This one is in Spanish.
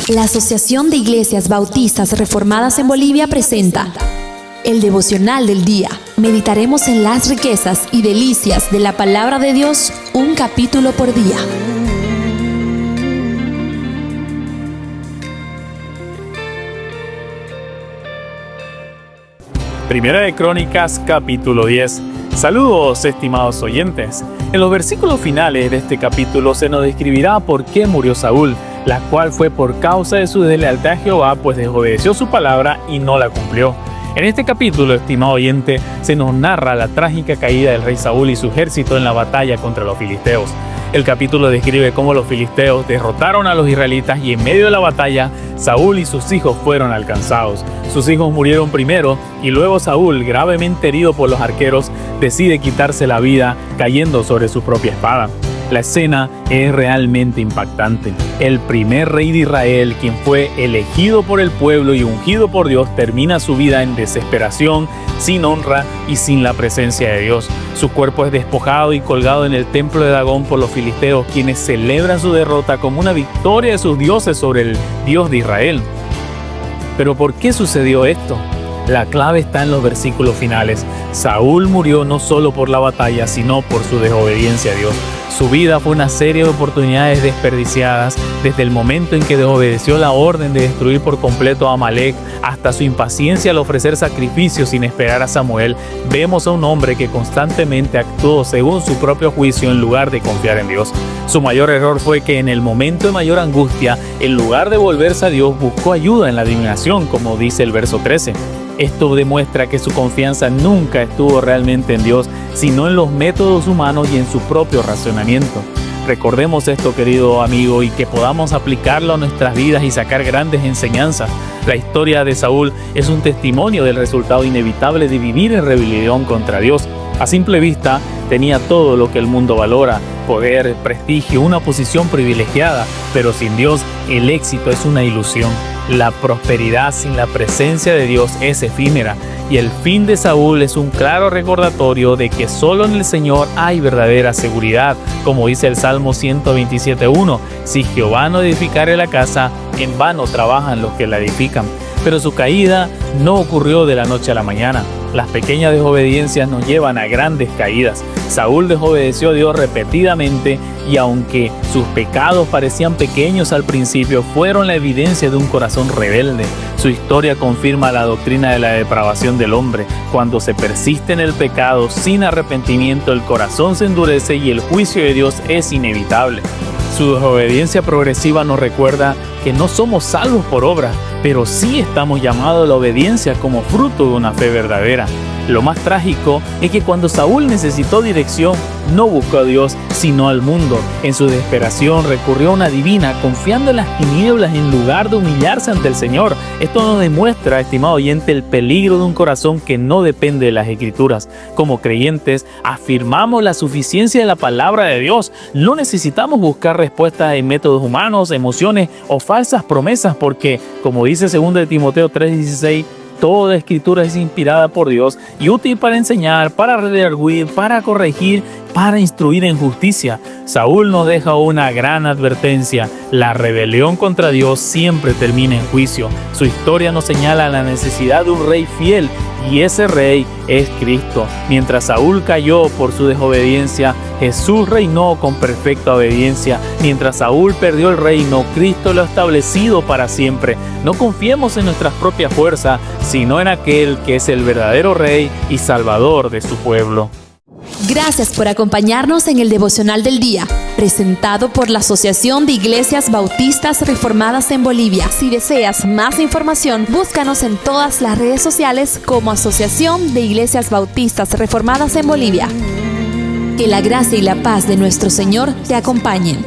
La Asociación de Iglesias Bautistas Reformadas en Bolivia presenta el devocional del día. Meditaremos en las riquezas y delicias de la palabra de Dios, un capítulo por día. Primera de Crónicas, capítulo 10. Saludos, estimados oyentes. En los versículos finales de este capítulo se nos describirá por qué murió Saúl, la cual fue por causa de su deslealtad a Jehová, pues desobedeció su palabra y no la cumplió. En este capítulo, estimado oyente, se nos narra la trágica caída del rey Saúl y su ejército en la batalla contra los filisteos. El capítulo describe cómo los filisteos derrotaron a los israelitas y en medio de la batalla, Saúl y sus hijos fueron alcanzados. Sus hijos murieron primero y luego Saúl, gravemente herido por los arqueros, decide quitarse la vida cayendo sobre su propia espada. La escena es realmente impactante. El primer rey de Israel, quien fue elegido por el pueblo y ungido por Dios, termina su vida en desesperación, sin honra y sin la presencia de Dios. Su cuerpo es despojado y colgado en el templo de Dagón por los filisteos, quienes celebran su derrota como una victoria de sus dioses sobre el Dios de Israel. Pero ¿por qué sucedió esto? La clave está en los versículos finales. Saúl murió no solo por la batalla, sino por su desobediencia a Dios. Su vida fue una serie de oportunidades desperdiciadas, desde el momento en que desobedeció la orden de destruir por completo a Amalek hasta su impaciencia al ofrecer sacrificios sin esperar a Samuel. Vemos a un hombre que constantemente actuó según su propio juicio en lugar de confiar en Dios. Su mayor error fue que en el momento de mayor angustia, en lugar de volverse a Dios, buscó ayuda en la adivinación, como dice el verso 13. Esto demuestra que su confianza nunca estuvo realmente en Dios, sino en los métodos humanos y en su propio razonamiento. Recordemos esto, querido amigo, y que podamos aplicarlo a nuestras vidas y sacar grandes enseñanzas. La historia de Saúl es un testimonio del resultado inevitable de vivir en rebelión contra Dios. A simple vista, tenía todo lo que el mundo valora: poder, prestigio, una posición privilegiada, pero sin Dios, el éxito es una ilusión. La prosperidad sin la presencia de Dios es efímera, y el fin de Saúl es un claro recordatorio de que solo en el Señor hay verdadera seguridad, como dice el Salmo 127:1. Si Jehová no edificare la casa, en vano trabajan los que la edifican. Pero su caída no ocurrió de la noche a la mañana. Las pequeñas desobediencias nos llevan a grandes caídas. Saúl desobedeció a Dios repetidamente y aunque sus pecados parecían pequeños al principio, fueron la evidencia de un corazón rebelde. Su historia confirma la doctrina de la depravación del hombre. Cuando se persiste en el pecado sin arrepentimiento, el corazón se endurece y el juicio de Dios es inevitable. Su desobediencia progresiva nos recuerda que no somos salvos por obra, pero sí estamos llamados a la obediencia como fruto de una fe verdadera. Lo más trágico es que cuando Saúl necesitó dirección, no buscó a Dios, sino al mundo. En su desesperación recurrió a una divina, confiando en las tinieblas en lugar de humillarse ante el Señor. Esto nos demuestra, estimado oyente, el peligro de un corazón que no depende de las Escrituras. Como creyentes, afirmamos la suficiencia de la palabra de Dios. No necesitamos buscar respuestas en métodos humanos, emociones o falsas promesas, porque, como dice 2 Timoteo 3:16, toda escritura es inspirada por Dios y útil para enseñar, para redarguir, para corregir, para instruir en justicia. Saúl nos deja una gran advertencia: la rebelión contra Dios siempre termina en juicio. Su historia nos señala la necesidad de un rey fiel, y ese rey es Cristo. Mientras Saúl cayó por su desobediencia, Jesús reinó con perfecta obediencia. Mientras Saúl perdió el reino, Cristo lo ha establecido para siempre. No confiemos en nuestras propias fuerzas, sino en aquel que es el verdadero Rey y Salvador de su pueblo. Gracias por acompañarnos en el devocional del día, presentado por la Asociación de Iglesias Bautistas Reformadas en Bolivia. Si deseas más información, búscanos en todas las redes sociales como Asociación de Iglesias Bautistas Reformadas en Bolivia. Que la gracia y la paz de nuestro Señor te acompañen.